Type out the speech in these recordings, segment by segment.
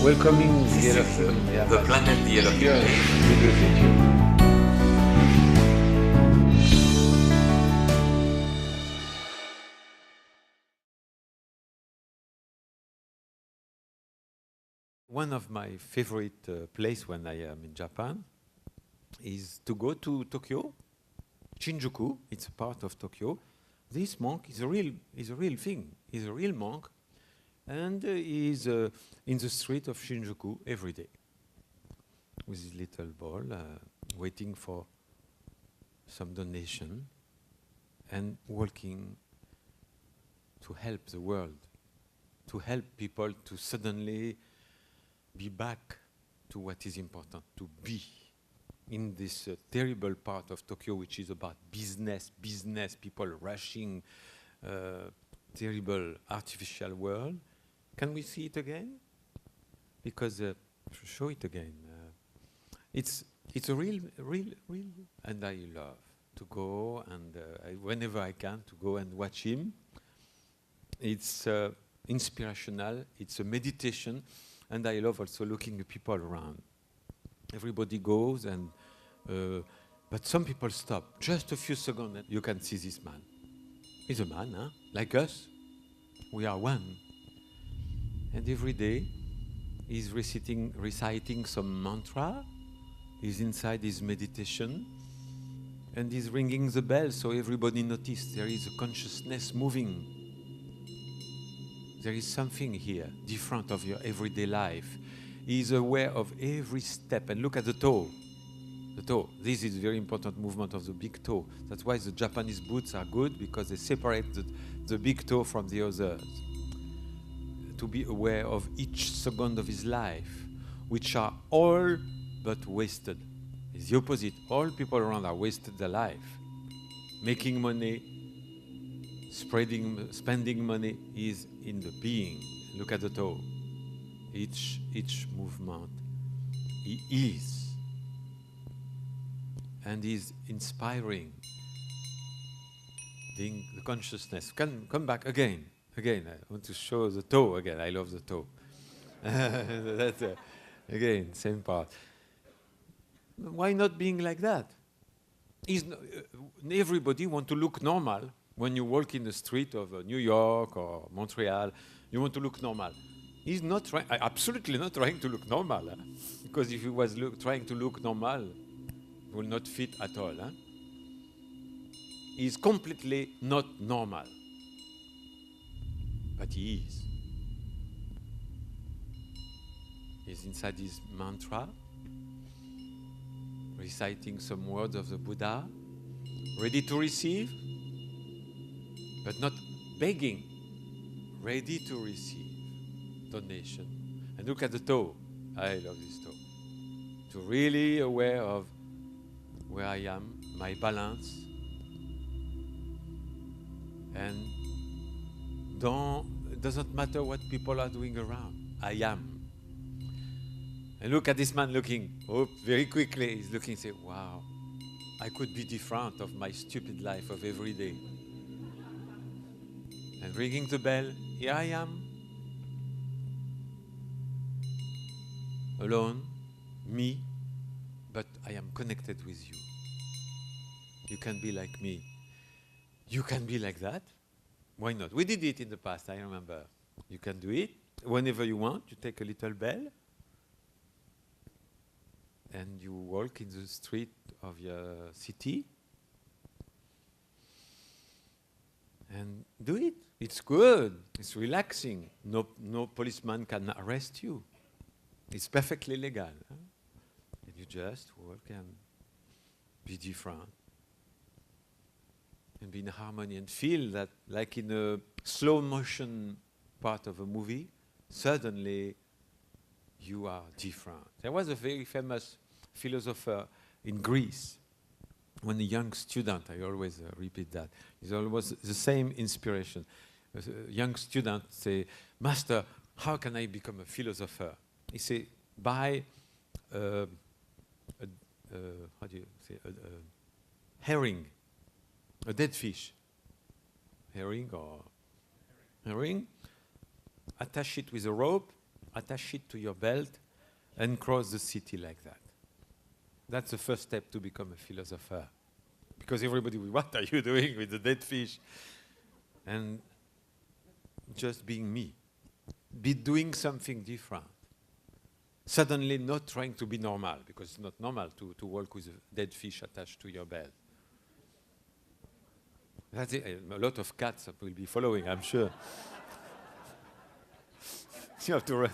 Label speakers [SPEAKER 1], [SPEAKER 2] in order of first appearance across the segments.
[SPEAKER 1] welcoming
[SPEAKER 2] This
[SPEAKER 1] the
[SPEAKER 2] is
[SPEAKER 1] yellow
[SPEAKER 2] the planet, the yellow
[SPEAKER 1] Here,
[SPEAKER 2] planet.
[SPEAKER 1] we will fit you.
[SPEAKER 3] One of my favorite places when I am in Japan is to go to Tokyo, Shinjuku. It's a part of Tokyo. This monk is a real thing. He's a real monk, and he's in the street of Shinjuku every day with his little ball, waiting for some donation and working to help the world, to help people to suddenly be back to what is important, to be in this terrible part of Tokyo, which is about business, people rushing, terrible artificial world. Can we see it again? Because show it again. It's a real, and I love to go and whenever I can to go and watch him. It's inspirational. It's a meditation. And I love also looking at people around. Everybody goes, and but some people stop. Just a few seconds, and you can see this man. He's a man, huh? Like us. We are one. And every day, he's reciting some mantra. He's inside his meditation, and he's ringing the bell, so everybody notices there is a consciousness moving. There is something here, different of your everyday life. He is aware of every step. And look at the toe. The toe. This is a very important movement of the big toe. That's why the Japanese boots are good, because they separate the big toe from the others. To be aware of each second of his life, which are all but wasted. It's the opposite. All people around are wasted their life. Making money, spending money is in the being. Look at the toe. Each movement, he is. And he's inspiring the consciousness. Come back again. I want to show the toe again. I love the toe. That's again, same part. Why not being like that? Everybody want to look normal. When you walk in the street of New York or Montreal, you want to look normal. He's not trying, absolutely not trying to look normal. Huh? Because if he was trying to look normal, he will not fit at all. Huh? He's completely not normal. But he is. He's inside his mantra, reciting some words of the Buddha, ready to receive, but not begging, ready to receive donation. And look at the toe. I love this toe. To really aware of where I am, my balance, and it doesn't matter what people are doing around. I am. And look at this man looking. Oh, very quickly he's looking and say, wow, I could be different of my stupid life of every day. And ringing the bell, here I am. Alone, me, but I am connected with you. You can be like me. You can be like that. Why not? We did it in the past, I remember. You can do it. Whenever you want, you take a little bell and you walk in the street of your city and do it. It's good. It's relaxing. No policeman can arrest you. It's perfectly legal. Huh? And you just walk and be different. And be in harmony and feel that, like in a slow motion part of a movie, suddenly you are different. There was a very famous philosopher in Greece. When a young student, I always repeat that, it's always the same inspiration. A young student say, Master, how can I become a philosopher? He say, buy how do you say, a herring. A dead fish, herring, attach it with a rope, attach it to your belt, and cross the city like that. That's the first step to become a philosopher. Because everybody will, what are you doing with the dead fish? And just being me. Be doing something different. Suddenly not trying to be normal, because it's not normal to walk with a dead fish attached to your belt. That's it. A lot of cats will be following, I'm sure. You have to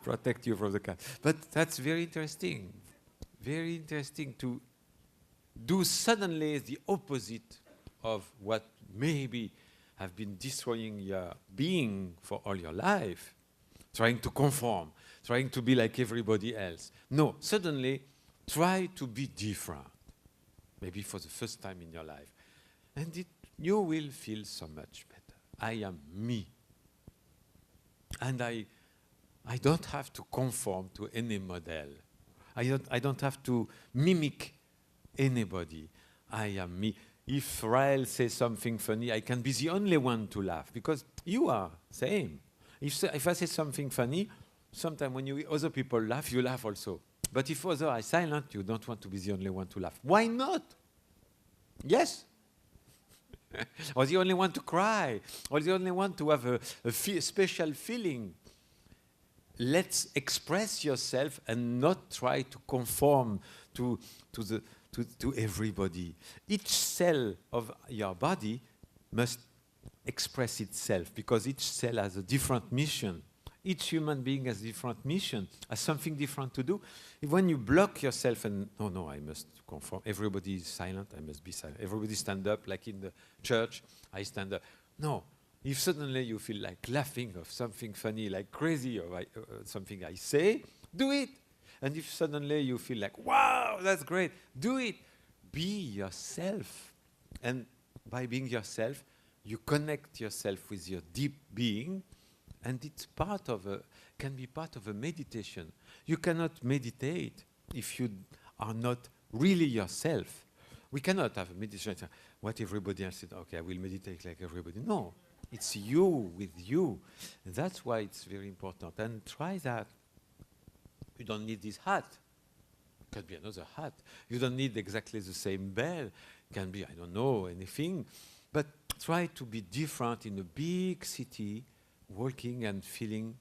[SPEAKER 3] protect you from the cat. But that's very interesting. Very interesting to do suddenly the opposite of what maybe have been destroying your being for all your life, trying to conform, trying to be like everybody else. No, suddenly try to be different, maybe for the first time in your life. And you will feel so much better. I am me. And I don't have to conform to any model. I don't have to mimic anybody. I am me. If Rael says something funny, I can be the only one to laugh, because you are same. If I say something funny, sometimes when other people laugh, you laugh also. But if others are silent, you don't want to be the only one to laugh. Why not? Yes. Or the only one to cry, or the only one to have a special feeling. Let's express yourself and not try to conform to everybody. Each cell of your body must express itself, because each cell has a different mission. Each human being has a different mission, has something different to do. When you block yourself and, no, I must conform. Everybody is silent, I must be silent. Everybody stand up, like in the church, I stand up. No. If suddenly you feel like laughing of something funny, like crazy, or something I say, do it. And if suddenly you feel like, wow, that's great, do it. Be yourself. And by being yourself, you connect yourself with your deep being, and it's can be part of a meditation. You cannot meditate if you are not really yourself. We cannot have a meditation. What everybody else said, okay, I will meditate like everybody. No, it's you with you. That's why it's very important. And try that. You don't need this hat. It can be another hat. You don't need exactly the same bell. It can be, I don't know, anything. But try to be different in a big city, walking and feeling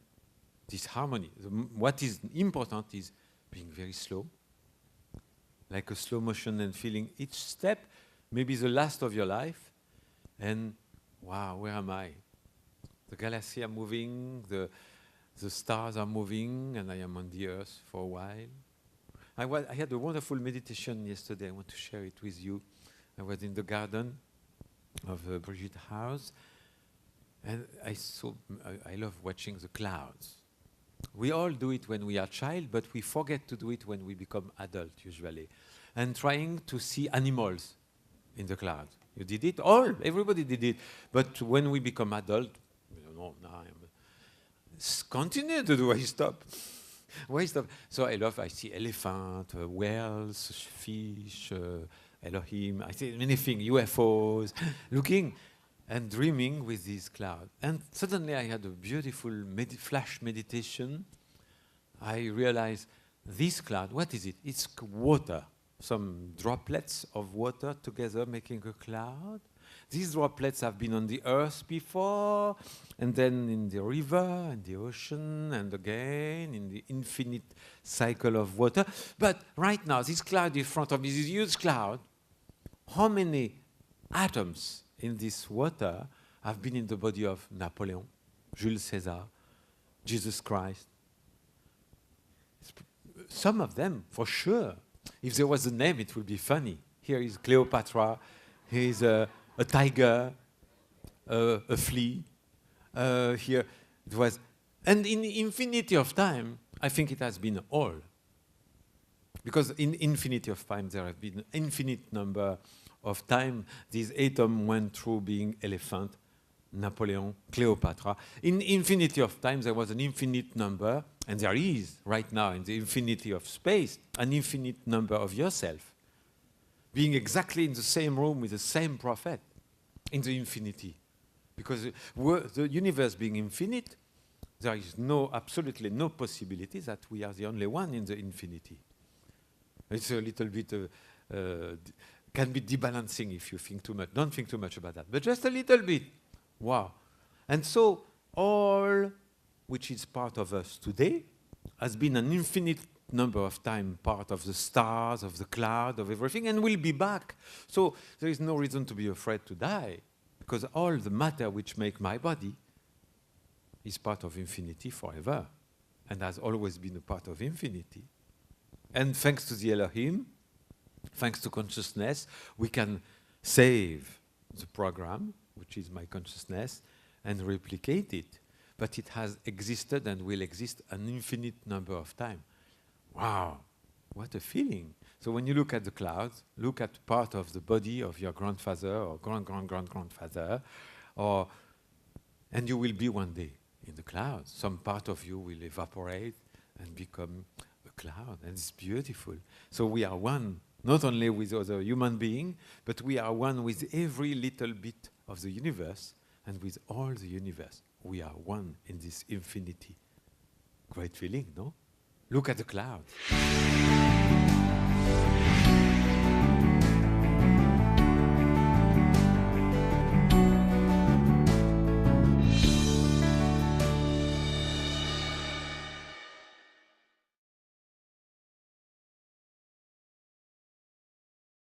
[SPEAKER 3] this harmony. What is important is being very slow, like a slow motion, and feeling each step, maybe the last of your life, and wow, where am I? The galaxy are moving, the stars are moving, and I am on the earth for a while. I had a wonderful meditation yesterday. I want to share it with you. I was in the garden of Brigitte's house, and I love watching the clouds. We all do it when we are child, but we forget to do it when we become adult, usually. And trying to see animals in the clouds. You did it? Everybody did it. But when we become adult, continue to do. Why stop? Why stop? So I see elephant, whales, fish, Elohim. I see many things, UFOs, looking and dreaming with these clouds. And suddenly I had a beautiful flash meditation. I realized this cloud, what is it? It's water. Some droplets of water together making a cloud. These droplets have been on the earth before, and then in the river, and the ocean, and again in the infinite cycle of water. But right now, this cloud in front of me, this huge cloud, how many atoms in this water have been in the body of Napoleon, Jules Caesar, Jesus Christ? Some of them, for sure. If there was a name, it would be funny. Here is Cleopatra. Here is a tiger, a flea. Here it was. And in infinity of time, I think it has been all. Because in infinity of time, there have been infinite number of time these atoms went through being elephant, Napoleon, Cleopatra. In infinity of time, there was an infinite number, and there is, right now, in the infinity of space, an infinite number of yourself, being exactly in the same room with the same prophet, in the infinity. Because the universe being infinite, There is absolutely no possibility that we are the only one in the infinity. It's a little bit, can be debalancing if you think too much. Don't think too much about that, but just a little bit. Wow. And so all which is part of us today has been an infinite number of times part of the stars, of the cloud, of everything, and will be back. So there is no reason to be afraid to die, because all the matter which make my body is part of infinity forever, and has always been a part of infinity. And thanks to the Elohim, thanks to consciousness, we can save the program, which is my consciousness, and replicate it. But it has existed and will exist an infinite number of times. Wow, what a feeling. So when you look at the clouds, look at part of the body of your grandfather or grandfather, and you will be one day in the clouds. Some part of you will evaporate and become a cloud, and it's beautiful. So we are one, not only with other human beings, but we are one with every little bit of the universe and with all the universe. We are one in this infinity. Great feeling, no? Look at the clouds.